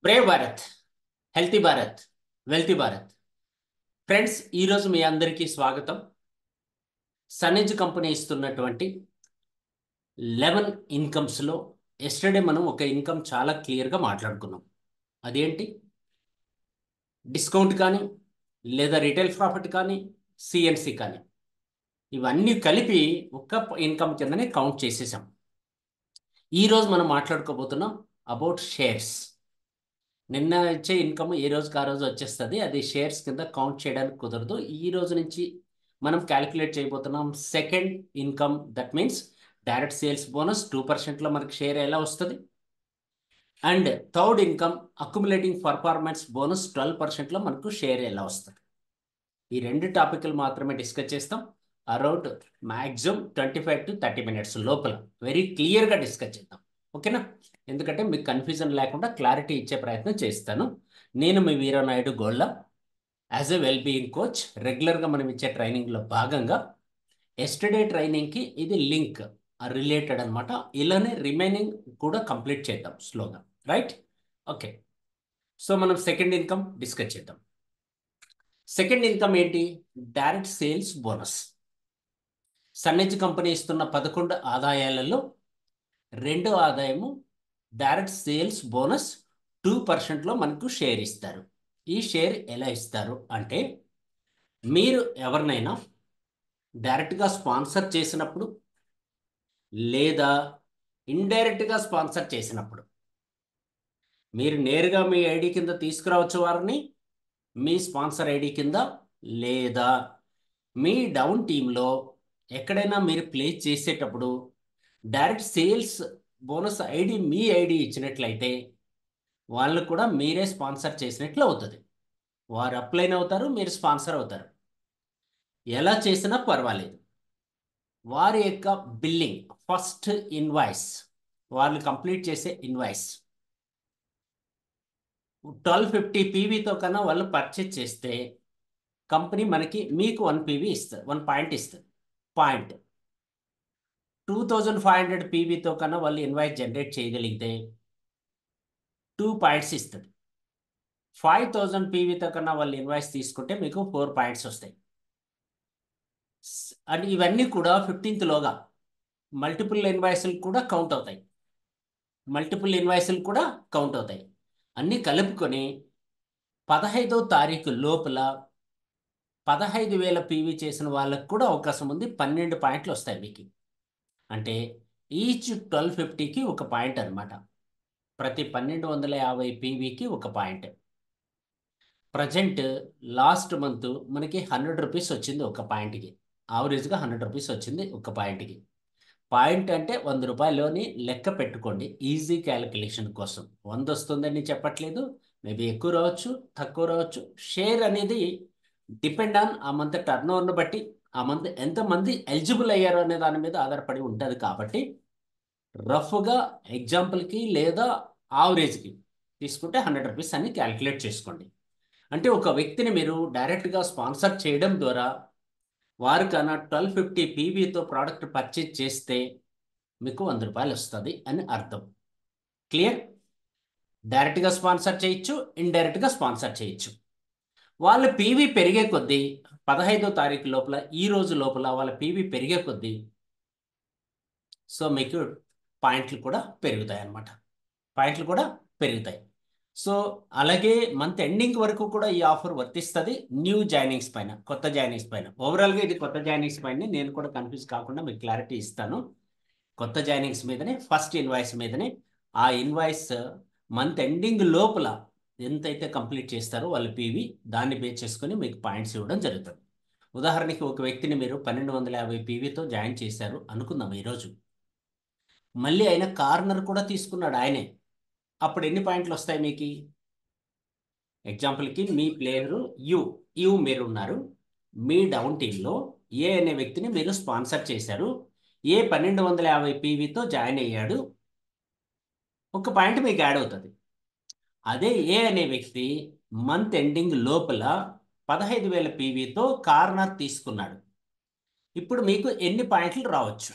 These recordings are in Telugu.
Brave Bharat, healthy Bharat, wealthy Bharat. Friends, ఈరోజు మీ అందరికీ స్వాగతం. సనేజ్ కంపెనీ ఇస్తున్నటువంటి 11 ఇన్కమ్స్లో ఎస్టర్డే మనం ఒక ఇన్కమ్ చాలా క్లియర్గా మాట్లాడుకున్నాం. అదేంటి? డిస్కౌంట్ కానీ, లేదా రిటైల్ ప్రాఫిట్ కానీ, సిఎన్సి కానీ, ఇవన్నీ కలిపి ఒక్క ఇన్కమ్ కిందనే కౌంట్ చేసేసాం. ఈరోజు మనం మాట్లాడుకోబోతున్నాం అబౌట్ షేర్స్. నిన్న ఇచ్చే ఇన్కమ్ ఏ రోజుకి ఆ రోజు వచ్చేస్తుంది. అది షేర్స్ కింద కౌంట్ చేయడానికి కుదరదు. ఈ రోజు నుంచి మనం క్యాలిక్యులేట్ చేయబోతున్నాం second income. That means direct sales bonus 2%లో మనకి షేర్ ఎలా వస్తుంది, and third income accumulating performance bonus 12%లో మనకు షేర్ ఎలా వస్తుంది. ఈ రెండు టాపిక్లు మాత్రమే డిస్కస్ చేస్తాం. అరౌండ్ మ్యాక్సిమం 25 to 30 minutes లోపల వెరీ క్లియర్గా డిస్కస్ చేద్దాం. ఓకేనా? ఎందుకంటే మీకు కన్ఫ్యూజన్ లేకుండా క్లారిటీ ఇచ్చే ప్రయత్నం చేస్తాను. నేను మీ Veeranaidu Golla, as a well being coach. రెగ్యులర్గా మనం ఇచ్చే ట్రైనింగ్లో భాగంగా ఎస్టర్డే ట్రైనింగ్కి ఇది లింక్ రిలేటెడ్ అనమాట. ఇలానే రిమైనింగ్ కూడా కంప్లీట్ చేద్దాం స్లోగా. రైట్? ఓకే. సో మనం సెకండ్ ఇన్కమ్ డిస్కస్ చేద్దాం. సెకండ్ ఇన్కమ్ ఏంటి? Direct sales bonus. Sunedge company ఇస్తున్న 11 ఆదాయాలలో రెండో ఆదాయము డైరెక్ట్ సేల్స్ బోనస్ 2%లో మనకు షేర్ ఇస్తారు. ఈ షేర్ ఎలా ఇస్తారు అంటే, మీరు ఎవరినైనా డైరెక్ట్గా స్పాన్సర్ చేసినప్పుడు లేదా ఇండైరెక్ట్గా స్పాన్సర్ చేసినప్పుడు, మీరు నేరుగా మీ ఐడి కింద తీసుకురావచ్చు వారిని, మీ స్పాన్సర్ ఐడి కింద, లేదా మీ డౌన్ టీంలో ఎక్కడైనా మీరు ప్లే చేసేటప్పుడు డైరెక్ట్ సేల్స్ బోనస్ ఐడి మీ ఐడి ఇచ్చినట్లయితే వాళ్ళు కూడా మీరే స్పాన్సర్ చేసినట్లు అవుతుంది. వారు అప్లైన్ అవుతారు, మీరు స్పాన్సర్ అవుతారు. ఎలా చేసినా పర్వాలేదు. వారి యొక్క బిల్లింగ్ ఫస్ట్ ఇన్వాయిస్, వాళ్ళు కంప్లీట్ చేసే ఇన్వాయిస్ 1250 పీవీతో కన్నా వాళ్ళు పర్చేజ్ చేస్తే కంపెనీ మీకు 1 పీవీ ఇస్తుంది, 1 పాయింట్ ఇస్తుంది. పాయింట్ 2500 పీవీతో కన్నా వాళ్ళు ఇన్వాయిస్ జనరేట్ చేయగలిగితే 2 పాయింట్స్ ఇస్తుంది. 5000 పీవీతో కన్నా వాళ్ళు ఇన్వాయిస్ తీసుకుంటే మీకు 4 పాయింట్స్ వస్తాయి. అండ్ ఇవన్నీ కూడా 15th లోగా మల్టిపుల్ ఇన్వాయిస్లు కూడా కౌంట్ అవుతాయి. అన్నీ కలుపుకొని 15వ తారీఖు లోపల 15,000 పీవీ చేసిన వాళ్ళకు కూడా అవకాశం ఉంది. 12 పాయింట్లు వస్తాయి మీకు. అంటే ఈచ్ 1250కి ఒక పాయింట్ అనమాట. ప్రతి 1250 పీవీకి ఒక పాయింట్. ప్రజెంట్ లాస్ట్ మంత్ మనకి 100 రూపీస్ వచ్చింది ఒక పాయింట్కి. యావరేజ్గా 100 రూపీస్ వచ్చింది ఒక పాయింట్కి. పాయింట్ అంటే 100 రూపాయలని లెక్క పెట్టుకోండి ఈజీ క్యాలిక్యులేషన్ కోసం. 100 వస్తుందని చెప్పట్లేదు, మేబీ ఎక్కువ రావచ్చు, తక్కువ రావచ్చు. షేర్ అనేది డిపెండ్ ఆన్ ఆ మంత్ టర్న్ ఓవర్ను బట్టి, ఆ మంత్ ఎంతమంది ఎలిజిబుల్ అయ్యారు అనే దాని మీద ఆధారపడి ఉంటుంది. కాబట్టి రఫ్గా ఎగ్జాంపుల్కి లేదా యావరేజ్కి తీసుకుంటే 100 రూపీస్ అని క్యాలిక్యులేట్ చేసుకోండి. అంటే ఒక వ్యక్తిని మీరు డైరెక్ట్గా స్పాన్సర్ చేయడం ద్వారా వారు కన్నా 1250 పీవీతో ప్రోడక్ట్ పర్చేజ్ చేస్తే మీకు 100 రూపాయలు వస్తుంది అని అర్థం. క్లియర్? డైరెక్ట్గా స్పాన్సర్ చేయొచ్చు, ఇండైరెక్ట్గా స్పాన్సర్ చేయొచ్చు. వాళ్ళ పీవీ పెరిగే కొద్దీ 15వ తారీఖు లోపల, ఈ రోజు లోపల వాళ్ళ పీవీ పెరిగే కొద్దీ సో మీకు పాయింట్లు కూడా పెరుగుతాయి అన్నమాట. సో అలాగే మంత్ ఎండింగ్ వరకు కూడా ఈ ఆఫర్ వర్తిస్తుంది న్యూ జాయినింగ్స్ పైన, కొత్త జాయినింగ్స్ పైన. ఓవరాల్గా ఇది కొత్త జాయినింగ్స్ పైన నేను కూడా కన్ఫ్యూజ్ కాకుండా మీకు క్లారిటీ ఇస్తాను. కొత్త జాయినింగ్స్ మీదనే, ఫస్ట్ ఇన్వాయిస్ మీదనే. ఆ ఇన్వాయిస్ మంత్ ఎండింగ్ లోపల ఎంతైతే కంప్లీట్ చేస్తారో వాళ్ళ పీవీ, దాన్ని బేస్ చేసుకొని మీకు పాయింట్స్ ఇవ్వడం జరుగుతుంది. ఉదాహరణకి ఒక వ్యక్తిని మీరు 1250 పీవీతో జాయిన్ చేశారు అనుకుందాం ఈరోజు. మళ్ళీ ఆయన కార్నర్ కూడా తీసుకున్నాడు ఆయనే. అప్పుడు ఎన్ని పాయింట్లు వస్తాయి మీకు? ఎగ్జాంపుల్కి మీ ప్లేయరు యు మీరు ఉన్నారు. మీ డౌన్ టీంలో ఏ అనే వ్యక్తిని మీరు స్పాన్సర్ చేశారు. ఏ 1250 పీవీతో జాయిన్ అయ్యాడు, ఒక పాయింట్ మీకు యాడ్ అవుతుంది. అదే ఏ అనే వ్యక్తి మంత్ ఎండింగ్ లోపల 15,000 పీవీతో కార్నర్ తీసుకున్నాడు. ఇప్పుడు మీకు ఎన్ని పాయింట్లు రావచ్చు?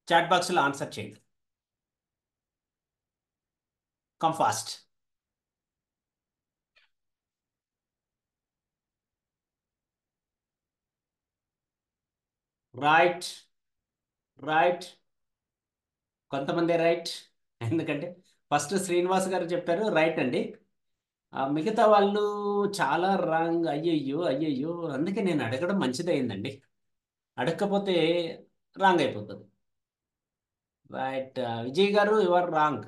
చాట్ బాక్స్లో ఆన్సర్ చేయండి. Come fast. రైట్, రైట్, కొంతమంది రైట్. ఎందుకంటే ఫస్ట్ శ్రీనివాస్ గారు చెప్పారు రైట్ అండి. మిగతా వాళ్ళు చాలా రాంగ్. అయ్యయ్యో అయ్యయ్యో, అందుకే నేను అడగడం మంచిదైందండి. అడగకపోతే రాంగ్ అయిపోతుంది. రైట్, విజయ్ గారు యువర్ రాంగ్.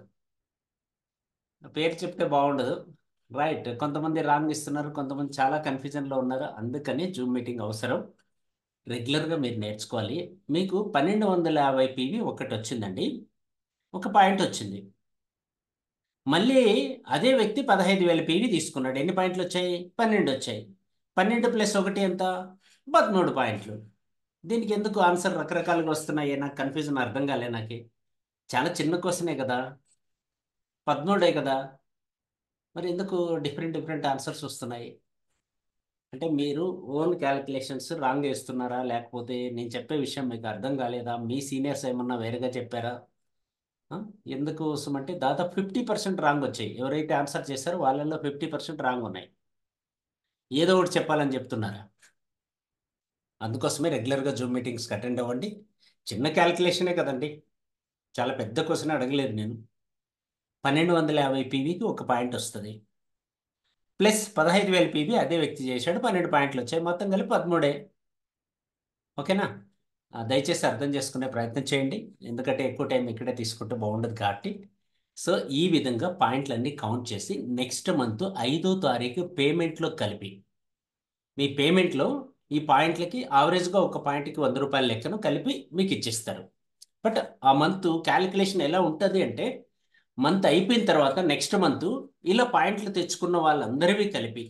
పేరు చెప్తే బాగుండదు. రైట్, కొంతమంది రాంగ్ ఇస్తున్నారు, కొంతమంది చాలా కన్ఫ్యూజన్లో ఉన్నారు. అందుకని జూమ్ మీటింగ్ అవసరం. రెగ్యులర్గా మీరు నేర్చుకోవాలి. మీకు 1250 పీవీ ఒకటి వచ్చిందండి, ఒక పాయింట్ వచ్చింది. మళ్ళీ అదే వ్యక్తి 15,000 పీవీ తీసుకున్నాడు. ఎన్ని పాయింట్లు వచ్చాయి? 12 వచ్చాయి. 12 ప్లస్ 1 ఎంత? 13 పాయింట్లు. దీనికి ఎందుకు ఆన్సర్ రకరకాలుగా వస్తున్నాయి? నాకు కన్ఫ్యూజన్ అర్థం కాలే. నాకు చాలా చిన్న క్వశ్చనే కదా, 13 కదా, మరి ఎందుకు డిఫరెంట్ డిఫరెంట్ ఆన్సర్స్ వస్తున్నాయి? అంటే మీరు ఓన్ క్యాలిక్యులేషన్స్ రాంగ్ చేస్తున్నారా, లేకపోతే నేను చెప్పే విషయం మీకు అర్థం కాలేదా, మీ సీనియర్స్ ఏమన్నా వేరేగా చెప్పారా? ఆ? ఎందుకోసం అంటే దాదాపు 50% రాంగ్ వచ్చాయి. ఎవరైతే ఆన్సర్ చేశారో వాళ్ళల్లో 50% రాంగ్ ఉన్నాయి. ఏదో ఒకటి చెప్పాలని చెప్తున్నారా? అందుకోసమే రెగ్యులర్గా జూమ్ మీటింగ్స్కి అటెండ్ అవ్వండి. చిన్న క్యాలిక్యులేషనే కదండి, చాలా పెద్ద క్వశ్చన్ అడగలేదు నేను. 1250 పీవీకి ఒక పాయింట్ వస్తుంది, ప్లస్ 15,000 పీవీ అదే వ్యక్తి చేశాడు, 12 పాయింట్లు వచ్చాయి, మొత్తం కలిపి 13. ఓకేనా? దయచేసి అర్థం చేసుకునే ప్రయత్నం చేయండి, ఎందుకంటే ఎక్కువ టైం ఇక్కడే తీసుకుంటే బాగుండదు కాబట్టి. సో ఈ విధంగా పాయింట్లన్నీ కౌంట్ చేసి నెక్స్ట్ మంత్ 5వ తారీఖు పేమెంట్లో కలిపి, మీ పేమెంట్లో ఈ పాయింట్లకి ఆవరేజ్గా ఒక పాయింట్కి 100 రూపాయల లెక్కను కలిపి మీకు ఇచ్చిస్తారు. బట్ ఆ మంత్ క్యాలిక్యులేషన్ ఎలా ఉంటుంది అంటే, మంత్ అయిపోయిన తర్వాత నెక్స్ట్ మంత్ ఇలా పాయింట్లు తెచ్చుకున్న వాళ్ళందరివి కలిపి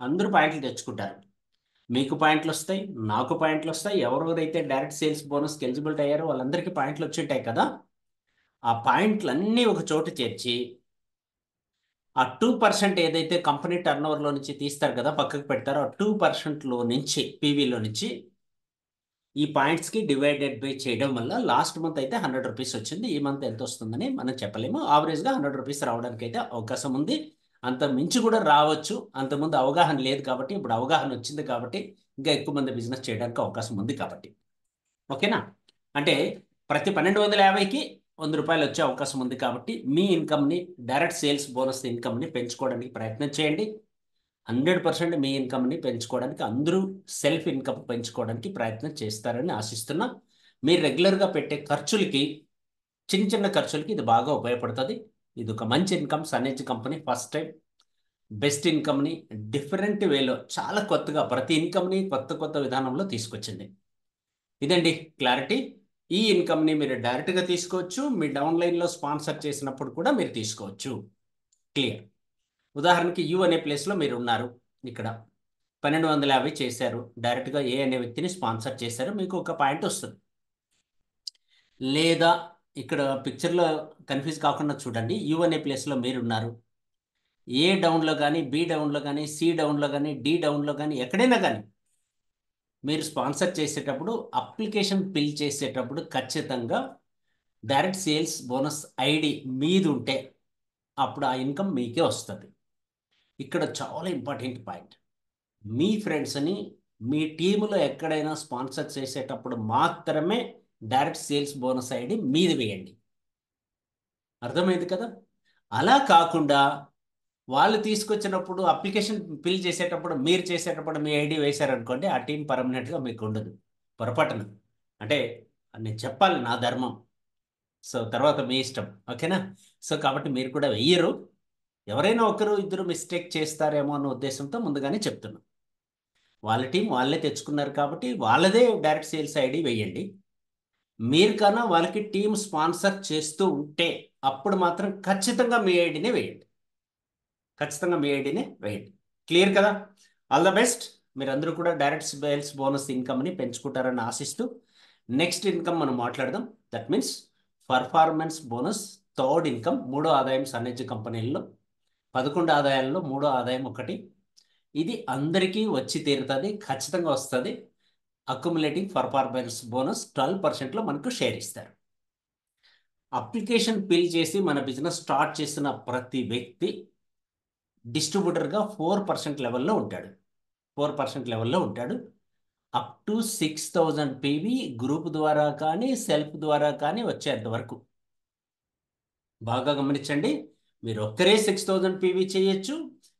అందరూ పాయింట్లు తెచ్చుకుంటారు. మీకు పాయింట్లు వస్తాయి, నాకు పాయింట్లు వస్తాయి, ఎవరెవరైతే డైరెక్ట్ సేల్స్ బోనస్కి ఎలిజిబిలిటీ అయ్యారో వాళ్ళందరికీ పాయింట్లు వచ్చి కదా. ఆ పాయింట్లన్నీ ఒక చోటు చేర్చి ఆ 2% ఏదైతే కంపెనీ టర్నోవర్లో నుంచి తీస్తారు కదా, పక్కకు పెడతారో ఆ 2%లో నుంచి, పీవీలో నుంచి ఈ పాయింట్స్కి డివైడెడ్ బై చేయడం వల్ల లాస్ట్ మంత్ అయితే 100 రూపీస్ వచ్చింది. ఈ మంత్ ఎంత వస్తుందని మనం చెప్పలేము. ఆవరేజ్గా 100 రూపీస్ రావడానికి అయితే అవకాశం ఉంది. అంత మించి కూడా రావచ్చు. అంతకుముందు అవగాహన లేదు కాబట్టి, ఇప్పుడు అవగాహన వచ్చింది కాబట్టి ఇంకా ఎక్కువ మంది బిజినెస్ చేయడానికి అవకాశం ఉంది కాబట్టి. ఓకేనా? అంటే ప్రతి 1250కి 100 రూపాయలు వచ్చే అవకాశం ఉంది కాబట్టి మీ ఇన్కమ్ని, డైరెక్ట్ సేల్స్ బోనస్ ఇన్కమ్ని పెంచుకోవడానికి ప్రయత్నం చేయండి. 100% మీ ఇన్కమ్ని పెంచుకోవడానికి అందరూ సెల్ఫ్ ఇన్కమ్ పెంచుకోవడానికి ప్రయత్నం చేస్తారని ఆశిస్తున్నా. మీరు రెగ్యులర్గా పెట్టే ఖర్చులకి, చిన్న చిన్న ఖర్చులకి ఇది బాగా ఉపయోగపడుతుంది. ఇది ఒక మంచి income. Sunedge company first time best ఇన్కమ్ని డిఫరెంట్ వేలో, చాలా కొత్తగా ప్రతి ఇన్కమ్ని కొత్త కొత్త విధానంలో తీసుకొచ్చింది. ఇదండి క్లారిటీ. ఈ ఇన్కమ్ని మీరు డైరెక్ట్గా తీసుకోవచ్చు, మీ డౌన్లైన్లో స్పాన్సర్ చేసినప్పుడు కూడా మీరు తీసుకోవచ్చు. క్లియర్? ఉదాహరణకి యు అనే ప్లేస్లో మీరు ఉన్నారు, ఇక్కడ 1250 చేశారు, డైరెక్ట్గా ఏ అనే వ్యక్తిని స్పాన్సర్ చేశారు, మీకు ఒక పాయింట్ వస్తుంది. లేదా ఇక్కడ పిక్చర్లో కన్ఫ్యూజ్ కాకుండా చూడండి, యు అనే ప్లేస్లో మీరు ఉన్నారు, ఏ డౌన్లో కానీ, బి డౌన్లో కానీ, సి డౌన్లో కానీ, డి డౌన్లో కానీ, ఎక్కడైనా కానీ మీరు స్పాన్సర్ చేసేటప్పుడు, అప్లికేషన్ ఫిల్ చేసేటప్పుడు ఖచ్చితంగా డైరెక్ట్ సేల్స్ బోనస్ ఐడి మీది ఉంటే అప్పుడు ఆ ఇన్కమ్ మీకే వస్తుంది. ఇక్కడ చాలా ఇంపార్టెంట్ పాయింట్, మీ ఫ్రెండ్స్ని మీ టీములో ఎక్కడైనా స్పాన్సర్ చేసేటప్పుడు మాత్రమే డైరెక్ట్ సేల్స్ బోనస్ ఐడి మీది వేయండి. అర్థమైంది కదా? అలా కాకుండా వాళ్ళు తీసుకొచ్చినప్పుడు అప్లికేషన్ ఫిల్ చేసేటప్పుడు, మీరు చేసేటప్పుడు మీ ఐడి వేశారనుకోండి, ఆ టీం పర్మనెంట్గా మీకు ఉండదు. పొరపాటున అంటే నేను చెప్పాలి, నా ధర్మం. సో తర్వాత మీ ఇష్టం. ఓకేనా? సో కాబట్టి మీరు కూడా వెయ్యరు. ఎవరైనా ఒకరు ఇద్దరు మిస్టేక్ చేస్తారేమో అన్న ఉద్దేశంతో ముందుగానే చెప్తున్నాం. వాళ్ళ టీం వాళ్ళే తెచ్చుకున్నారు కాబట్టి వాళ్ళదే డైరెక్ట్ సేల్స్ ఐడి వేయండి. మీరు కన్నా వాళ్ళకి టీం స్పాన్సర్ చేస్తూ ఉంటే అప్పుడు మాత్రం ఖచ్చితంగా మీ ఐడినే వేయండి. ఖచ్చితంగా మీ ఐడినే వేయండి. క్లియర్ కదా? All the best. మీరందరూ కూడా డైరెక్ట్ సేల్స్ బోనస్ ఇన్కమ్ని పెంచుకుంటారని ఆశిస్తూ నెక్స్ట్ ఇన్కమ్ మనం మాట్లాడదాం. That means performance bonus, third income, మూడో ఆదాయం సన్నెడ్జ్ కంపెనీల్లో. 11 ఆదాయాల్లో మూడో ఆదాయం ఒకటి. ఇది అందరికీ వచ్చి తీరుతుంది, ఖచ్చితంగా వస్తుంది. అక్యుములేటింగ్ పర్ఫార్మెన్స్ బోనస్ 12%లో మనకు షేర్ ఇస్తారు. అప్లికేషన్ ఫిల్ చేసి మన బిజినెస్ స్టార్ట్ చేసిన ప్రతి వ్యక్తి డిస్ట్రిబ్యూటర్గా 4% లెవెల్లో ఉంటాడు. 4% లెవెల్లో ఉంటాడు. అప్ టు 6000 పీవీ గ్రూప్ ద్వారా కానీ సెల్ఫ్ ద్వారా కానీ వచ్చేంత వరకు. బాగా గమనించండి, మీరు ఒక్కరే 6000 పీవీ చేయొచ్చు,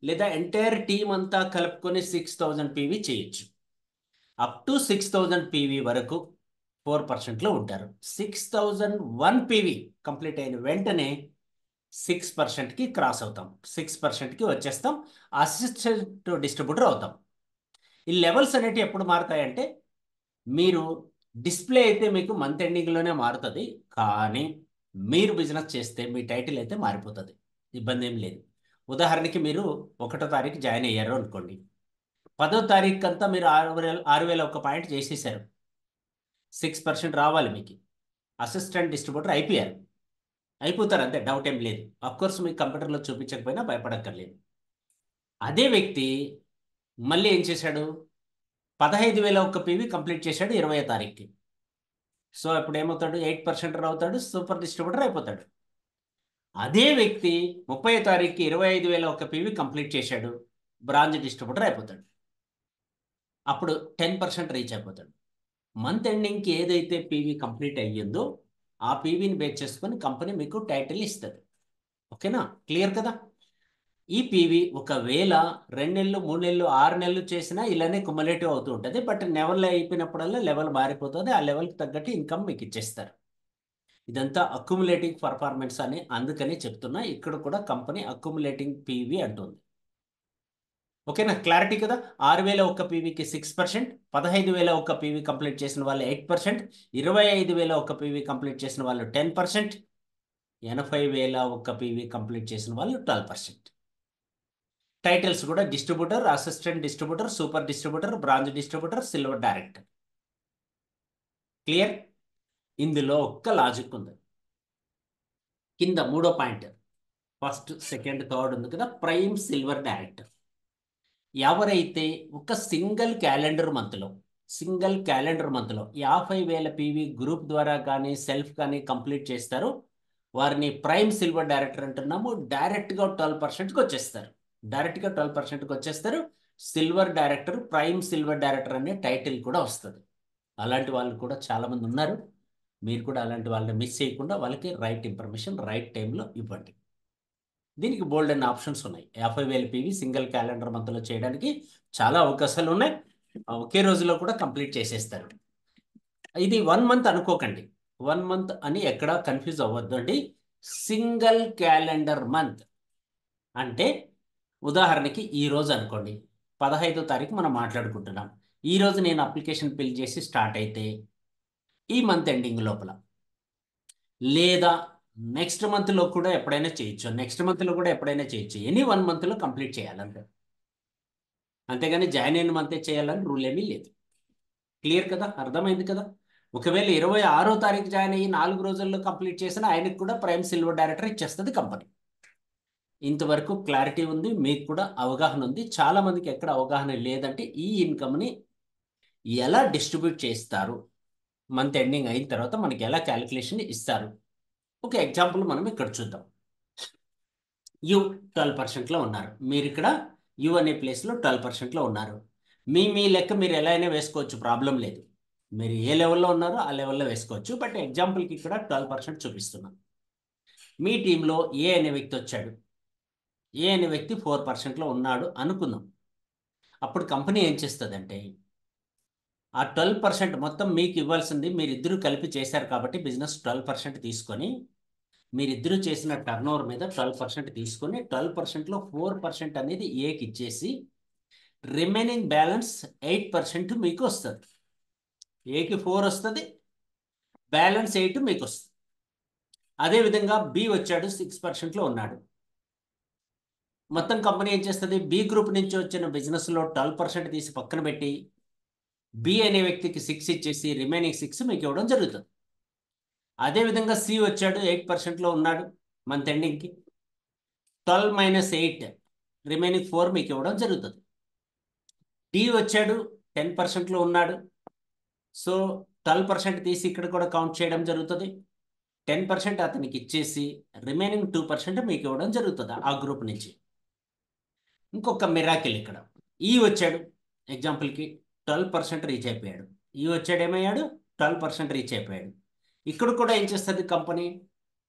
లేదా ఎంటైర్ టీం అంతా కలుపుకొని 6000 పీవీ చేయొచ్చు. అప్ టు 6000 పీవీ వరకు 4%లో ఉంటారు. 6001 పీవీ కంప్లీట్ అయిన వెంటనే 6%కి క్రాస్ అవుతాం, 6%కి వచ్చేస్తాం, అసిస్టెంట్ డిస్ట్రిబ్యూటర్ అవుతాం. ఈ లెవెల్స్ అనేవి ఎప్పుడు మారుతాయంటే, మీరు డిస్ప్లే అయితే మీకు మంత్ ఎండింగ్లోనే మారుతుంది, కానీ మీరు బిజినెస్ చేస్తే మీ టైటిల్ అయితే మారిపోతుంది, ఇబ్బంది ఏం లేదు. ఉదాహరణకి మీరు 1వ తారీఖు జాయిన్ అయ్యారు అనుకోండి, 10వ తారీఖు అంతా మీరు 6001 పాయింట్ చేసేసారు, 6% రావాలి మీకు, అసిస్టెంట్ డిస్ట్రిబ్యూటర్ అయిపోతారు అంతే, డౌట్ ఏం లేదు. అఫ్కోర్స్ మీకు కంప్యూటర్లో చూపించకపోయినా భయపడక్కర్లేదు. అదే వ్యక్తి మళ్ళీ ఏం చేశాడు, 15,001 పీవీ కంప్లీట్ చేశాడు 20వ తారీఖుకి. సో ఇప్పుడు ఏమవుతాడు, 8% అవుతాడు, సూపర్ డిస్ట్రిబ్యూటర్ అయిపోతాడు. అదే వ్యక్తి 30వ తారీఖుకి 25,001 పీవీ కంప్లీట్ చేశాడు, బ్రాంచ్ డిస్ట్రిబ్యూటర్ అయిపోతాడు. అప్పుడు 10% రీచ్ అయిపోతాడు. మంత్ ఎండింగ్కి ఏదైతే పీవీ కంప్లీట్ అయ్యిందో ఆ పీవీని బేస్ చేసుకొని కంపెనీ మీకు టైటిల్ ఇస్తుంది. ఓకేనా, క్లియర్ కదా? ఈ పీవీ ఒకవేళ 2 నెలలు 3 నెలలు 6 నెలలు చేసినా ఇలానే కుములేటివ్ అవుతూ ఉంటుంది. బట్ లెవెల్ అయిపోయినప్పుడల్లా లెవెల్ మారిపోతుంది, ఆ లెవెల్కి తగ్గట్టు ఇన్కమ్ మీకు ఇచ్చేస్తారు. ఇదంతా అక్యుములేటింగ్ పర్ఫార్మెన్స్ అని అందుకని చెప్తున్నా. ఇక్కడ కూడా కంపెనీ అక్యుములేటింగ్ పీవీ అంటుంది. ఓకేనా, క్లారిటీ కదా? 6,001 పీవీకి 6%, 15,001 పీవీ కంప్లీట్ చేసిన వాళ్ళు 8%, 25,001 పీవీ కంప్లీట్ చేసిన వాళ్ళు 10%, 80,001 పీవీ కంప్లీట్ చేసిన వాళ్ళు 12%. టైటిల్స్ కూడా distributor, assistant distributor, super distributor, branch distributor, silver director. Clear? ఇందులో ఒక్క లాజిక్ ఉంది. కింద 3వ పాయింట్, ఫస్ట్ సెకండ్ థర్డ్ ఉంది కదా, ప్రైమ్ సిల్వర్ డైరెక్టర్. ఎవరైతే ఒక సింగిల్ క్యాలెండర్ మంత్లో 50,000 పీవీ గ్రూప్ ద్వారా కానీ సెల్ఫ్ కానీ కంప్లీట్ చేస్తారో వారిని ప్రైమ్ సిల్వర్ డైరెక్టర్ అంటున్నాము. డైరెక్ట్గా 12%కి వచ్చేస్తారు. Silver director, prime silver director అనే టైటిల్ కూడా వస్తుంది. అలాంటి వాళ్ళు కూడా చాలామంది ఉన్నారు. మీరు కూడా అలాంటి వాళ్ళని మిస్ చేయకుండా వాళ్ళకి రైట్ ఇన్ఫర్మేషన్ రైట్ టైంలో ఇవ్వండి. దీనికి బోల్డ్ అనే ఆప్షన్స్ ఉన్నాయి. 50,000 పీవీ సింగిల్ క్యాలెండర్ మంత్లో చేయడానికి చాలా అవకాశాలు ఉన్నాయి. ఒకే రోజులో కూడా కంప్లీట్ చేసేస్తారు. ఇది 1 మంత్ అనుకోకండి, 1 మంత్ అని ఎక్కడా కన్ఫ్యూజ్ అవ్వద్దు అండి. సింగిల్ క్యాలెండర్ మంత్ అంటే ఉదాహరణకి ఈ రోజు అనుకోండి, 15వ తారీఖు మనం మాట్లాడుకుంటున్నాం. ఈ రోజు నేను అప్లికేషన్ ఫిల్ చేసి స్టార్ట్ అయితే ఈ మంత్ ఎండింగ్ లోపల, లేదా నెక్స్ట్ మంత్లో కూడా ఎప్పుడైనా చేయొచ్చు, ఎనీ 1 మంత్లో కంప్లీట్ చేయాలంటే. అంతేగాని జాయిన్ అయిన మంతే చేయాలని రూల్ ఏమీ లేదు. క్లియర్ కదా, అర్థమైంది కదా? ఒకవేళ 26వ తారీఖు జాయిన్ అయ్యి 4 రోజుల్లో కంప్లీట్ చేసిన ఆయనకు కూడా ప్రైమ్ సిల్వర్ డైరెక్టర్ ఇచ్చేస్తుంది కంపెనీ. ఇంతవరకు క్లారిటీ ఉంది, మీకు కూడా అవగాహన ఉంది. చాలా మందికి ఎక్కడ అవగాహన లేదంటే ఈ ఇన్కమ్ని ఎలా డిస్ట్రిబ్యూట్ చేస్తారు, మంత్ ఎండింగ్ అయిన తర్వాత మనకి ఎలా క్యాలిక్యులేషన్ ఇస్తారు. ఒక ఎగ్జాంపుల్ మనం ఇక్కడ చూద్దాం. యు 12%లో ఉన్నారు, మీరు ఇక్కడ యు అనే ప్లేస్లో 12%లో ఉన్నారు. మీ లెక్క మీరు ఎలా అయినా వేసుకోవచ్చు, ప్రాబ్లం లేదు. మీరు ఏ లెవెల్లో ఉన్నారో ఆ లెవెల్లో వేసుకోవచ్చు. బట్ ఎగ్జాంపుల్కి ఇక్కడ 12% చూపిస్తున్నాను. మీ టీంలో ఏ అనే వ్యక్తి వచ్చాడు, ఏ అనే వ్యక్తి 4%లో ఉన్నాడు అనుకుందాం. అప్పుడు కంపెనీ ఏం చేస్తుందంటే ఆ 12% మొత్తం మీకు ఇవ్వాల్సింది మీరిద్దరూ కలిపి చేశారు కాబట్టి బిజినెస్ 12% తీసుకొని మీరిద్దరూ చేసిన టర్నోవర్ మీద 12% తీసుకొని 12%లో 4% అనేది ఏకి ఇచ్చేసి రిమైనింగ్ బ్యాలెన్స్ 8% మీకు వస్తుంది. ఏకి 4 వస్తుంది, బ్యాలెన్స్ 8 మీకు వస్తుంది. అదేవిధంగా బి వచ్చాడు, 6%లో ఉన్నాడు. మొత్తం కంపెనీ ఏం చేస్తుంది, బి గ్రూప్ నుంచి వచ్చిన బిజినెస్లో 12% తీసి పక్కన పెట్టి బి అనే వ్యక్తికి 6 ఇచ్చేసి రిమైనింగ్ 6 మీకు ఇవ్వడం జరుగుతుంది. అదేవిధంగా సి వచ్చాడు, 8%లో ఉన్నాడు. మంత్ ఎండింగ్కి 12 - 8 రిమైనింగ్ 4 మీకు ఇవ్వడం జరుగుతుంది. డి వచ్చాడు, 10%లో ఉన్నాడు. సో 12% తీసి ఇక్కడ కూడా కౌంట్ చేయడం జరుగుతుంది. 10% అతనికి ఇచ్చేసి రిమైనింగ్ 2% మీకు ఇవ్వడం జరుగుతుంది ఆ గ్రూప్ నుంచి. ఇంకొక మిరాకిల్ ఇక్కడ, ఈ వచ్చాడు ఎగ్జాంపుల్కి 12% రీచ్ అయిపోయాడు. ఈ వచ్చాడు ఏమయ్యాడు? 12% రీచ్ అయిపోయాడు. ఇక్కడ కూడా ఏం చేస్తుంది కంపెనీ?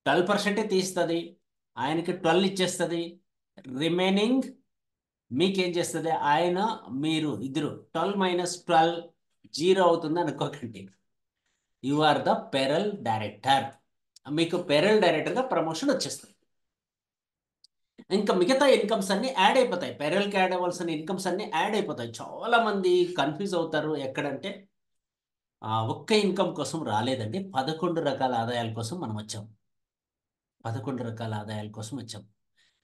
12% తీస్తుంది, ఆయనకి 12 ఇచ్చేస్తుంది. రిమైనింగ్ మీకేం చేస్తుంది? ఆయన మీరు ఇద్దరు 12 - 12 జీరో అవుతుంది అనుకోకండి. You are the pearl director. మీకు పెరల్ డైరెక్టర్గా ప్రమోషన్ వచ్చేస్తుంది. ఇంకా మిగతా ఇన్కమ్స్ అన్ని యాడ్ అయిపోతాయి. పెరల్కి యాడ్ అవ్వాల్సిన ఇన్కమ్స్ అన్ని యాడ్ అయిపోతాయి. చాలా మంది కన్ఫ్యూజ్ అవుతారు. ఎక్కడంటే ఒక్క ఇన్కమ్ కోసం రాలేదండి, 11 రకాల ఆదాయాల కోసం మనం వచ్చాం. 11 రకాల ఆదాయాల కోసం వచ్చాం.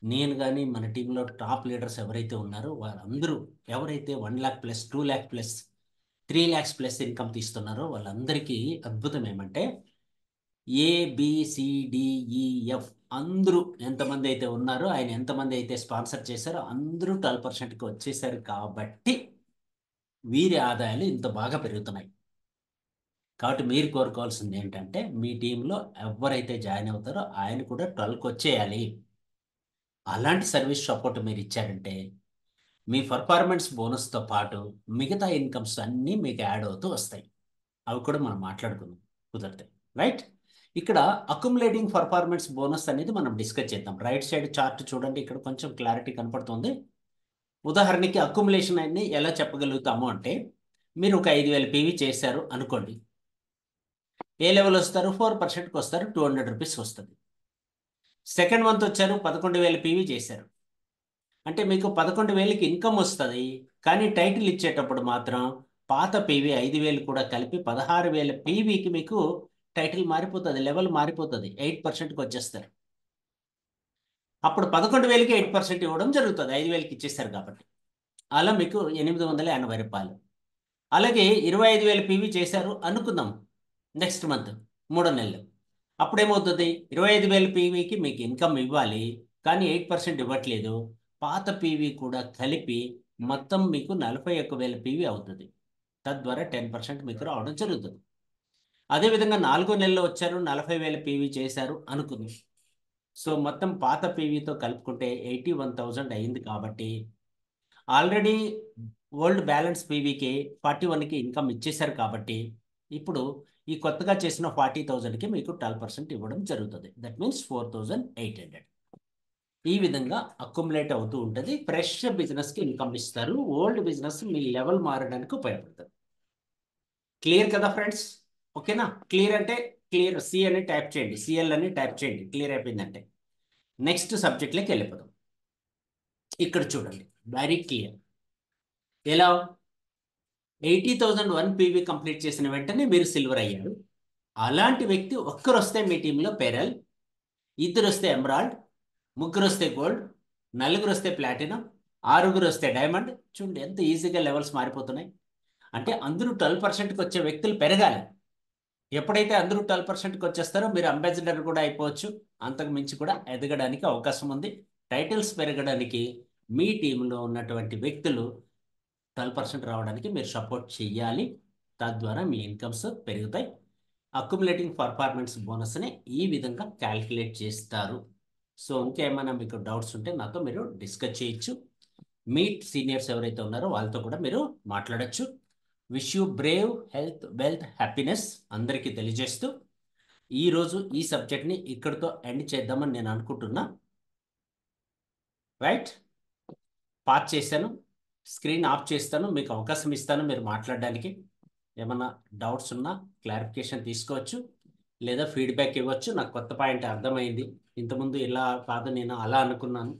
నేను కానీ మన టీంలో టాప్ లీడర్స్ ఎవరైతే ఉన్నారో వాళ్ళందరూ ఎవరైతే 1 lakh plus, 2 lakh plus, 3 lakhs plus income తీస్తున్నారో వాళ్ళందరికీ అద్భుతం ఏమంటే ABCDEF అందరూ ఎంతమంది అయితే ఉన్నారో, ఆయన ఎంతమంది అయితే స్పాన్సర్ చేశారో అందరూ 12%కి వచ్చేసారు. కాబట్టి వీరి ఆదాయాలు ఇంత బాగా పెరుగుతున్నాయి. కాబట్టి మీరు కోరుకోవాల్సింది ఏంటంటే మీ టీంలో ఎవరైతే జాయిన్ అవుతారో ఆయన కూడా 12కి వచ్చేయాలి. అలాంటి సర్వీస్ సపోర్ట్ మీరు ఇచ్చారంటే మీ పర్ఫార్మెన్స్ బోనస్తో పాటు మిగతా ఇన్కమ్స్ అన్నీ మీకు యాడ్ అవుతూ వస్తాయి. అవి కూడా మనం మాట్లాడుకుందాం కుదిరితే. రైట్? ఇక్కడ అక్యుములేటింగ్ పర్ఫార్మెన్స్ బోనస్ అనేది మనం డిస్కస్ చేద్దాం. రైట్ సైడ్ చార్ట్ చూడండి, ఇక్కడ కొంచెం క్లారిటీ కనపడుతుంది. ఉదాహరణకి అక్యుములేషన్ అన్ని ఎలా చెప్పగలుగుతాము అంటే, మీరు ఒక 5,000 పీవీ చేశారు అనుకోండి. ఏ లెవెల్ వస్తారు? 4%కి వస్తారు, 200 రూపీస్ వస్తుంది. సెకండ్ మంత్ వచ్చారు, 11,000 పీవీ చేశారు అంటే మీకు 11,000కి ఇన్కమ్ వస్తుంది. కానీ టైటిల్ ఇచ్చేటప్పుడు మాత్రం పాత పీవీ 5,000 కూడా కలిపి 16,000 పీవీకి మీకు టైటిల్ మారిపోతుంది, లెవెల్ మారిపోతుంది, 8%కి వచ్చేస్తారు. అప్పుడు 11,000కి 8% ఇవ్వడం జరుగుతుంది, 5,000కి ఇచ్చేస్తారు కాబట్టి. అలా మీకు 880 రూపాయలు. అలాగే 25,000 పీవీ చేశారు అనుకుందాం నెక్స్ట్ మంత్ 3 నెలలు. అప్పుడేమవుతుంది? 25,000 పీవీకి మీకు ఇన్కమ్ ఇవ్వాలి, కానీ 8% ఇవ్వట్లేదు. పాత పీవీ కూడా కలిపి మొత్తం మీకు 41,000 పీవీ అవుతుంది. తద్వారా 10% మీకు రావడం జరుగుతుంది. అదేవిధంగా 4 నెలల్లో వచ్చారు, 40,000 పీవీ చేశారు అనుకుందాం. సో మొత్తం పాత పీవీతో కలుపుకుంటే 81,000 అయింది. కాబట్టి ఆల్రెడీ ఓల్డ్ బ్యాలెన్స్ పీవీకి 41కి ఇన్కమ్ ఇచ్చేశారు. కాబట్టి ఇప్పుడు ఈ కొత్తగా చేసిన 40,000కి మీకు 12% ఇవ్వడం జరుగుతుంది. That means 4,800. ఈ విధంగా అక్యుములేట్ అవుతూ ఉంటుంది. ఫ్రెష్ బిజినెస్కి ఇన్కమ్ ఇస్తారు, ఓల్డ్ బిజినెస్ మీ లెవెల్ మారడానికి ఉపయోగపడుతుంది. క్లియర్ కదా ఫ్రెండ్స్? ఓకేనా? క్లియర్ అంటే క్లియర్ సి అని టైప్ చేయండి, సిఎల్ అని టైప్ చేయండి. క్లియర్ అయిపోయిందంటే నెక్స్ట్ సబ్జెక్ట్లోకి వెళ్ళిపోదాం. ఇక్కడ చూడండి, వెరీ క్లియర్. ఎలా? 80,000 పీవీ కంప్లీట్ చేసిన వెంటనే మీరు సిల్వర్ అయ్యారు. అలాంటి వ్యక్తి ఒక్కరు వస్తే మీ టీంలో పెరల్, ఇద్దరు వస్తే ఎమరాల్డ్, ముగ్గురు వస్తే గోల్డ్, నలుగురు వస్తే ప్లాటినం, 6గురు వస్తే డైమండ్. చూడండి ఎంత ఈజీగా లెవెల్స్ మారిపోతున్నాయి. అంటే అందరూ 12%కి వచ్చే వ్యక్తులు పెరగాలి. ఎప్పుడైతే అందరూ 12%కి వచ్చేస్తారో మీరు అంబాసిడర్ కూడా అయిపోవచ్చు. అంతకు మించి కూడా ఎదగడానికి అవకాశం ఉంది. టైటిల్స్ పెరగడానికి మీ టీంలో ఉన్నటువంటి వ్యక్తులు 12% రావడానికి మీరు సపోర్ట్ చేయాలి. తద్వారా మీ ఇన్కమ్స్ పెరుగుతాయి. అక్యుములేటింగ్ పర్ఫార్మెన్స్ బోనస్ని ఈ విధంగా క్యాల్కులేట్ చేస్తారు. సో ఇంకేమైనా మీకు డౌట్స్ ఉంటే నాతో మీరు డిస్కస్ చేయొచ్చు. మీ సీనియర్స్ ఎవరైతే ఉన్నారో వాళ్ళతో కూడా మీరు మాట్లాడచ్చు. Wish you Brave, health, wealth, happiness అందరికీ తెలియజేస్తూ ఈరోజు ఈ సబ్జెక్ట్ని ఇక్కడితో ఎండ్ చేద్దామని నేను అనుకుంటున్నా. రైట్? పాస్ చేశాను, స్క్రీన్ ఆఫ్ చేస్తాను, మీకు అవకాశం ఇస్తాను మీరు మాట్లాడడానికి. ఏమన్నా డౌట్స్ ఉన్నా క్లారిఫికేషన్ తీసుకోవచ్చు, లేదా ఫీడ్బ్యాక్ ఇవ్వచ్చు. నాకు కొత్త పాయింట్ అర్థమైంది, ఇంతకుముందు ఇలా కాదు నేను అలా అనుకున్నాను,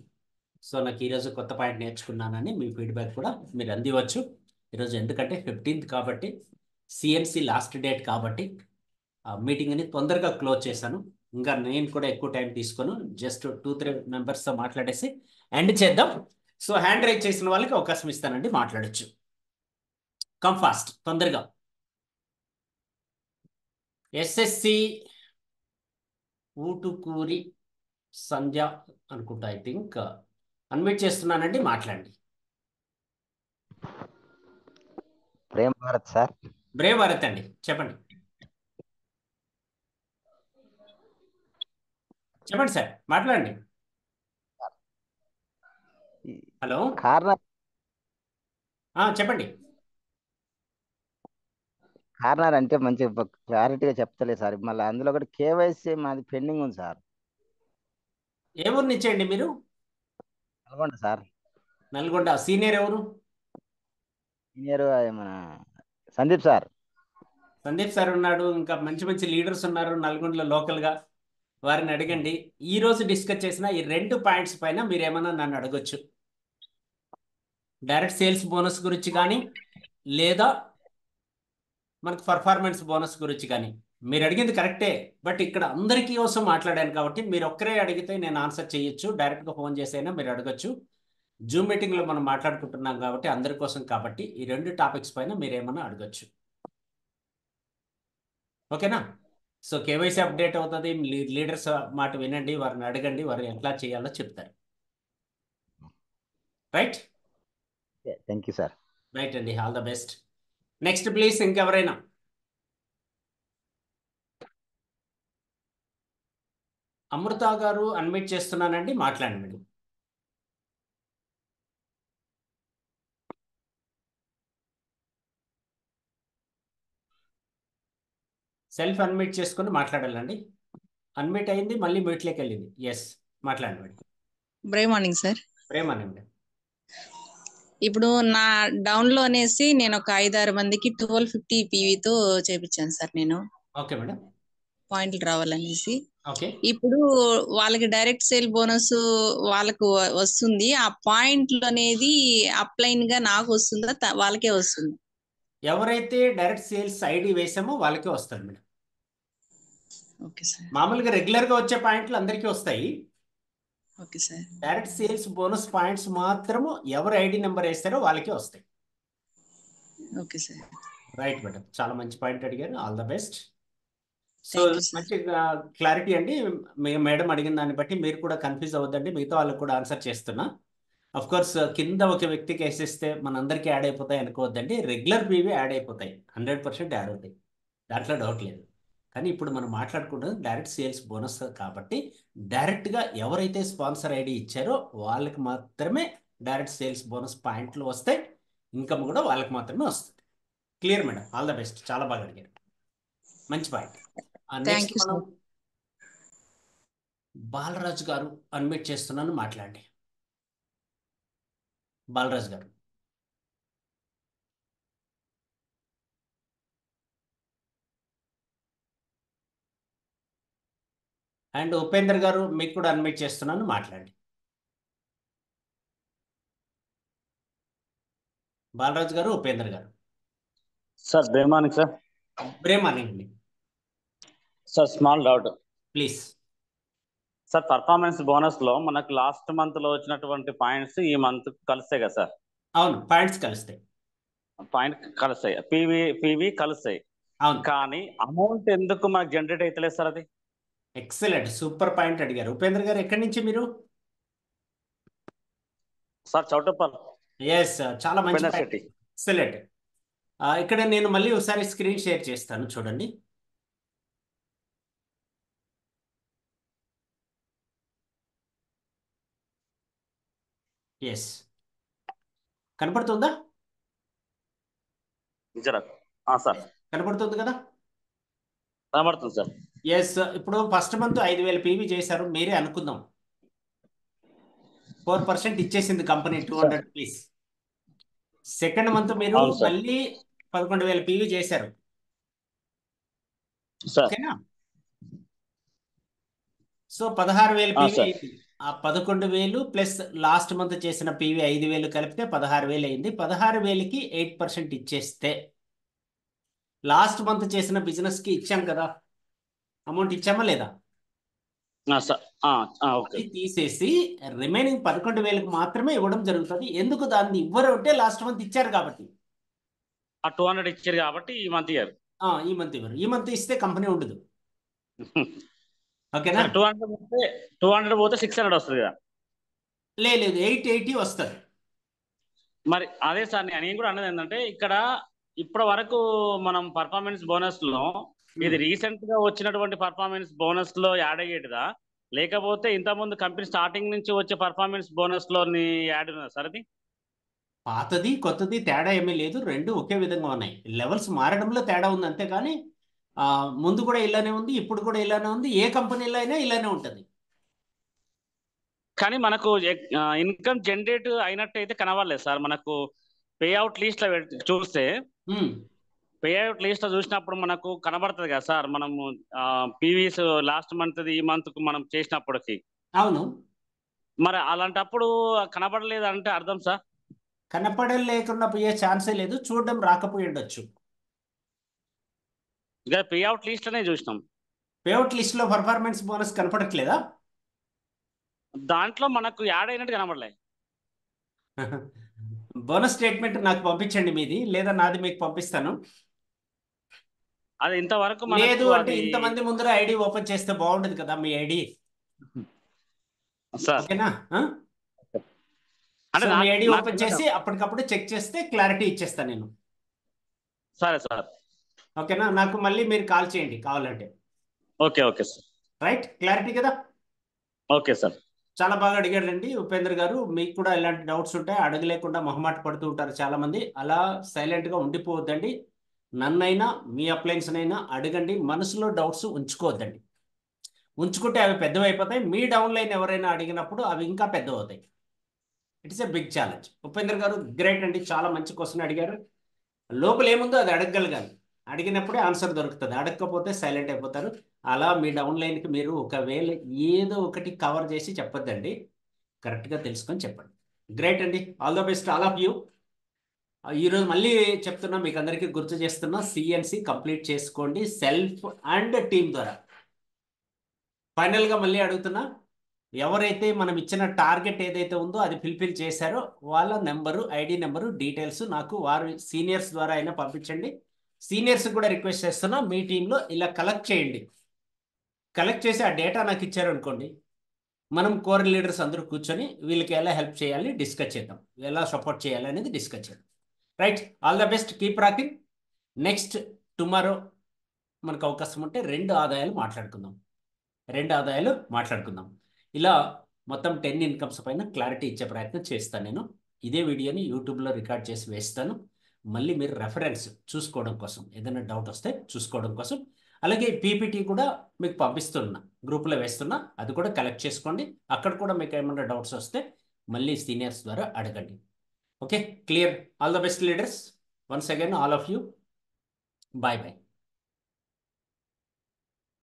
సో నాకు ఈరోజు కొత్త పాయింట్ నేర్చుకున్నానని మీ ఫీడ్బ్యాక్ కూడా మీరు అందివచ్చు. ఈరోజు ఎందుకంటే 15th కాబట్టి, సిఎన్సి లాస్ట్ డేట్ కాబట్టి మీటింగ్ని తొందరగా క్లోజ్ చేశాను. ఇంకా నేను కూడా ఎక్కువ టైం తీసుకోను, జస్ట్ 2-3 మెంబర్స్తో మాట్లాడేసి ఎండ్ చేద్దాం. సో హ్యాండ్ రైజ్ చేసిన వాళ్ళకి అవకాశం ఇస్తానండి, మాట్లాడచ్చు. కమ్ ఫాస్ట్, తొందరగా. ఎస్ఎస్సి ఊటుకూరి సంధ్య అనుకుంటా, ఐ థింక్. అన్మ్యూట్ చేస్తున్నానండి, మాట్లాడండి. ప్రేమ్ భారత్ సార్. బ్రేవ్ భారత్ అండి, చెప్పండి. చెప్పండి సార్, మాట్లాడండి. హలో, కారణం చెప్పండి. కార్నర్ అంటే మంచి క్లారిటీగా చెప్తలేదు సార్. మళ్ళీ అందులో ఒకటి కేవైసీ మాది పెండింగ్ ఉంది సార్. ఏ ఊరు నుంచండి మీరు? నల్గొండ సార్. నల్గొండ. సీనియర్ ఎవరు? సీనియర్ మన సందీప్ సార్. సందీప్ సార్ ఉన్నాడు, ఇంకా మంచి మంచి లీడర్స్ ఉన్నారు నల్గొండలో లోకల్గా. వారిని అడగండి. ఈ రోజు డిస్కస్ చేసిన ఈ 2 పాయింట్స్ పైన మీరు ఏమన్నా నన్ను అడగొచ్చు. డైరెక్ట్ సేల్స్ బోనస్ గురించి కానీ, లేదా మనకు పర్ఫార్మెన్స్ బోనస్ గురించి కానీ. మీరు అడిగింది కరెక్టే, బట్ ఇక్కడ అందరికీ కోసం మాట్లాడాను కాబట్టి మీరు ఒక్కరే అడిగితే నేను ఆన్సర్ చేయొచ్చు. డైరెక్ట్గా ఫోన్ చేసైనా మీరు అడగొచ్చు. జూమ్ మీటింగ్లో మనం మాట్లాడుకుంటున్నాం కాబట్టి అందరి కోసం కాబట్టి ఈ 2 టాపిక్స్ పైన మీరు ఏమన్నా అడగొచ్చు. ఓకేనా? సో కేవైసీ అప్డేట్ అవుతుంది. లీడర్స్ మాట వినండి, వారిని అడగండి, వారు ఎట్లా చేయాలో చెప్తారు. Right? Thank you sir. Right అండి, all the best. Next please, ఇంకెవరైనా? అమృత గారు అన్మిట్ చేస్తున్నానండి, మాట్లాడండి మేడం. సెల్ఫ్ అన్మిట్ చేసుకొని మాట్లాడాలండి. అన్మిట్ అయింది, మళ్ళీ మ్యూట్లోకి వెళ్ళింది. ఎస్, మాట్లాడండి మేడం. బ్రే మార్నింగ్ సార్. ప్రేమని మేడం. ఇప్పుడు నా డౌన్ లో అనేసి నేను ఒక 5-6 మందికి 1250 పీవీతో చేపించాను సార్ నేను. Okay madam. పాయింట్లు రావాలనేసి. ఓకే. ఇప్పుడు వాళ్ళకి డైరెక్ట్ సేల్ బోనస్ వాళ్ళకు వస్తుంది. ఆ పాయింట్లు అనేది అప్లైన్ గా నాకు వస్తుందా వాళ్ళకే వస్తుంది? ఎవరైతే డైరెక్ట్ సేల్స్ ఐడి వేసామో వాళ్ళకే వస్తుంది మేడం. Okay sir. మామూలుగా రెగ్యులర్గా వచ్చే పాయింట్లు అందరికీ వస్తాయి. Okay sir. Direct sales bonus points మాత్రము ఎవరు ఐడి నెంబర్ వేస్తారో వాళ్ళకే వస్తాయి. Okay sir. రైట్ మేడం, చాలా మంచి పాయింట్ అడిగారు. All the best. So Thank you, sir. మంచి క్లారిటీ అండి. మేడం అడిగిన దాన్ని బట్టి మీరు కూడా కన్ఫ్యూజ్ అవ్వద్దండి. మిగతా వాళ్ళకి కూడా ఆన్సర్ చేస్తున్నా. అఫ్ కోర్స్ కింద ఒక వ్యక్తికి వేసేస్తే మనందరికీ యాడ్ అయిపోతాయి అనుకోవద్దండి. రెగ్యులర్ పీవీ యాడ్ అయిపోతాయి, 100% యాడ్ అవుతాయి, దాంట్లో డౌట్ లేదు. కానీ ఇప్పుడు మనం మాట్లాడుకుంటున్నది డైరెక్ట్ సేల్స్ బోనస్ కాబట్టి డైరెక్ట్గా ఎవరైతే స్పాన్సర్ ఐడి ఇచ్చారో వాళ్ళకి మాత్రమే డైరెక్ట్ సేల్స్ బోనస్ పాయింట్లు వస్తాయి. ఇన్కమ్ కూడా వాళ్ళకి మాత్రమే వస్తుంది. Clear madam, all the best. చాలా బాగా అడిగారు, మంచి పాయింట్. నెక్స్ట్ మనం బాలరాజు గారు అన్మిట్ చేస్తున్నాను, మాట్లాడండి. బాలరాజు గారు. అండ్ ఉపేందర్ గారు, మీకు కూడా అన్మిట్ చేస్తున్నాను, మాట్లాడండి. Balaraju garu, Upender garu. Sir good morning sir. Good morning అండి. Sir small doubt please. Sir, performance bonus లో మనకు లాస్ట్ మంత్ లో వచ్చినటువంటి పాయింట్స్ ఈ మంత్ కలుస్తాయి కదా సార్? అవును, పాయింట్స్ కలుస్తాయి. పాయింట్ కలుస్తాయి, పీవీ కలుస్తాయి. అవును, కానీ అమౌంట్ ఎందుకు మనకు జనరేట్ అవుతలేదు సార్? అది ఎక్సలెంట్, సూపర్ పాయింట్ అడిగారు. ఉపేంద్ర గారు, ఎక్కడి నుంచి మీరు? సార్ చౌటప్పల్. ఎస్, చాలా మంచి పాయింట్. శెట్టి. ఎక్సలెంట్. ఇక్కడ నేను మళ్ళీ ఒకసారి స్క్రీన్ షేర్ చేస్తాను, చూడండి. ఎస్, కనపడుతుందా? సార్ కనపడుతుంది కదా? కనబడుతుంది సార్. ఎస్, ఇప్పుడు ఫస్ట్ మంత్ 5,000 పీవీ చేశారు, మీరే అనుకుందాం. 4% ఇచ్చేసింది కంపెనీ, 200 రూపీస్. సెకండ్ మంత్ మీరు మళ్ళీ 11,000 పీవీ చేశారు, ఓకేనా? సో 16,000 పీవీ అయింది. ఆ 11,000 ప్లస్ లాస్ట్ మంత్ చేసిన పీవీ 5,000 కలిపితే 16,000 అయింది. 16,000కి 8% ఇచ్చేస్తే లాస్ట్ మంత్ చేసిన బిజినెస్ కి ఇచ్చాం కదా, అమౌంట్ ఇచ్చామా లేదా? అది తీసేసి రిమైనింగ్ 11,000కి మాత్రమే ఇవ్వడం జరుగుతుంది. ఎందుకు దాన్ని ఇవ్వరు అంటే లాస్ట్ మంత్ ఇచ్చారు కాబట్టి. 200 ఇచ్చారు కాబట్టి ఈ మంత్ ఇయ్యారు. ఈ మంత్ ఇవ్వరు. ఈ మంత్ ఇస్తే కంపెనీ ఉండదు, ఓకేనా? 200 పోతే 600 వస్తుంది కదా? లేదు, 880 వస్తుంది. మరి అదే సార్, నేను కూడా అన్నది ఏంటంటే, ఇక్కడ ఇప్పటి వరకు మనం పర్ఫార్మెన్స్ బోనస్ లో ఇది రీసెంట్ గా వచ్చినటువంటి పర్ఫార్మెన్స్ బోనస్ లో యాడ్ అయ్యేటిదా, లేకపోతే ఇంతకుముందు కంపెనీ స్టార్టింగ్ నుంచి వచ్చే పర్ఫార్మెన్స్ బోనస్ లో యాడ్ ఉన్నదా సార్? అది పాతది కొత్తది తేడా ఏమీ లేదు, రెండు ఒకే విధంగా ఉన్నాయి. లెవెల్స్ మారడంలో తేడా ఉంది అంతేగాని ముందు కూడా ఇలానే ఉంది, ఇప్పుడు కూడా ఇలానే ఉంది, ఏ కంపెనీలో అయినా ఇలానే ఉంటుంది. కానీ మనకు ఇన్కమ్ జనరేట్ అయినట్టు అయితే కనబడలేదు సార్. మనకు పే అవుట్ లిస్ట్ లో చూస్తే పే అవుట్ లిస్ట్ లో చూసినప్పుడు మనకు కనబడుతుంది కదా సార్, మనము పీవీస్ లాస్ట్ మంత్ ఈ మంత్ కు మనం చేసినప్పటికి. అవును, మరి అలాంటప్పుడు కనబడలేదు అంటే అర్థం సార్? కనపడలేకుండా పోయే ఛాన్సే లేదు, చూడడం రాకపోయి ఉండొచ్చు. ఇక పే అవుట్ లిస్ట్ లోనే చూసినాం. పేఅవుట్ లిస్ట్ లో పర్ఫార్మెన్స్ బోనస్ కనపడట్లేదా? దాంట్లో మనకు యాడ్ అయినట్టు కనబడలే. బోనస్ స్టేట్మెంట్ నాకు పంపించండి మీది, లేదా నాది మీకు పంపిస్తాను. అది ఇంతవరకు లేదు మనకు అంటే అది ఇంతమంది ముందర ఐడి ఓపెన్ చేస్తే బాగుండదు కదా మీ ఐడి, సార్. ఓకేనా? అంటే సో మీ ఐడి నాకు ఓపెన్ చేసి అప్పటికప్పుడు చెక్ చేస్తే క్లారిటీ ఇచ్చేస్తాను నేను, సరే సార్. ఓకేనా? నాకు మళ్ళీ మీరు కాల్ చేయండి కావాలంటే. Okay okay sir. Right, clarity కదా? Okay sir. చాలా బాగా అడిగారండి ఉపేంద్ర గారు. మీకు కూడా ఇలాంటి డౌట్స్ ఉంటాయి, అడగలేకుండా మొహమాట పడుతూ ఉంటారు చాలా మంది. అలా సైలెంట్గా ఉండిపోవద్దండి. నన్నైనా మీ అప్లయన్స్నైనా అడగండి, మనసులో డౌట్స్ ఉంచుకోవద్దండి. ఉంచుకుంటే అవి పెద్దవైపోతాయి. మీ డౌన్లైన్ ఎవరైనా అడిగినప్పుడు అవి ఇంకా పెద్దవవుతాయి. It's a big challenge. Upendra garu great అండి, చాలా మంచి క్వశ్చన్ అడిగారు. లోపల ఏముందో అది అడగగలగాలి, అడిగినప్పుడే ఆన్సర్ దొరుకుతుంది, అడగకపోతే సైలెంట్ అయిపోతారు. అలా మీ డౌన్లైన్కి మీరు ఒకవేళ ఏదో ఒకటి కవర్ చేసి చెప్పొద్దండి, కరెక్ట్గా తెలుసుకొని చెప్పండి. గ్రేట్ అండి, all the best all of you. ఈరోజు మళ్ళీ చెప్తున్నా, మీకు అందరికీ గుర్తు చేస్తున్నా, సిఎన్సి కంప్లీట్ చేసుకోండి సెల్ఫ్ అండ్ టీమ్ ద్వారా. ఫైనల్గా మళ్ళీ అడుగుతున్నా, ఎవరైతే మనం ఇచ్చిన టార్గెట్ ఏదైతే ఉందో అది ఫుల్ఫిల్ చేశారో వాళ్ళ నెంబరు, ఐడి నెంబరు, డీటెయిల్స్ నాకు వారి సీనియర్స్ ద్వారా అయినా పంపించండి. సీనియర్స్ కూడా రిక్వెస్ట్ చేస్తున్నా, మీ టీంలో ఇలా కలెక్ట్ చేయండి. కలెక్ట్ చేసి ఆ డేటా నాకు ఇచ్చారు అనుకోండి, మనం కోర్ లీడర్స్ అందరూ కూర్చొని వీళ్ళకి ఎలా హెల్ప్ చేయాలి డిస్కస్ చేద్దాం, ఎలా సపోర్ట్ చేయాలి అనేది డిస్కస్ చేద్దాం. Right, all the best, keep rocking. Next tomorrow మనకు అవకాశం ఉంటే రెండు ఆదాయాలు మాట్లాడుకుందాం. ఇలా మొత్తం 10 ఇన్కమ్స్ పైన క్లారిటీ ఇచ్చే ప్రయత్నం చేస్తాను నేను. ఇదే వీడియోని యూట్యూబ్లో రికార్డ్ చేసి వేస్తాను, మళ్ళీ మీరు రెఫరెన్స్ చూసుకోవడం కోసం, ఏదైనా డౌట్ వస్తే చూసుకోవడం కోసం. అలాగే పీపీటీ కూడా మీకు పంపిస్తున్నా, గ్రూప్లో వేస్తున్నా, అది కూడా కలెక్ట్ చేసుకోండి. అక్కడ కూడా మీకు ఏమైనా డౌట్స్ వస్తే మళ్ళీ సీనియర్స్ ద్వారా అడగండి. Okay, clear. All the best leaders, once again all of you. Bye bye.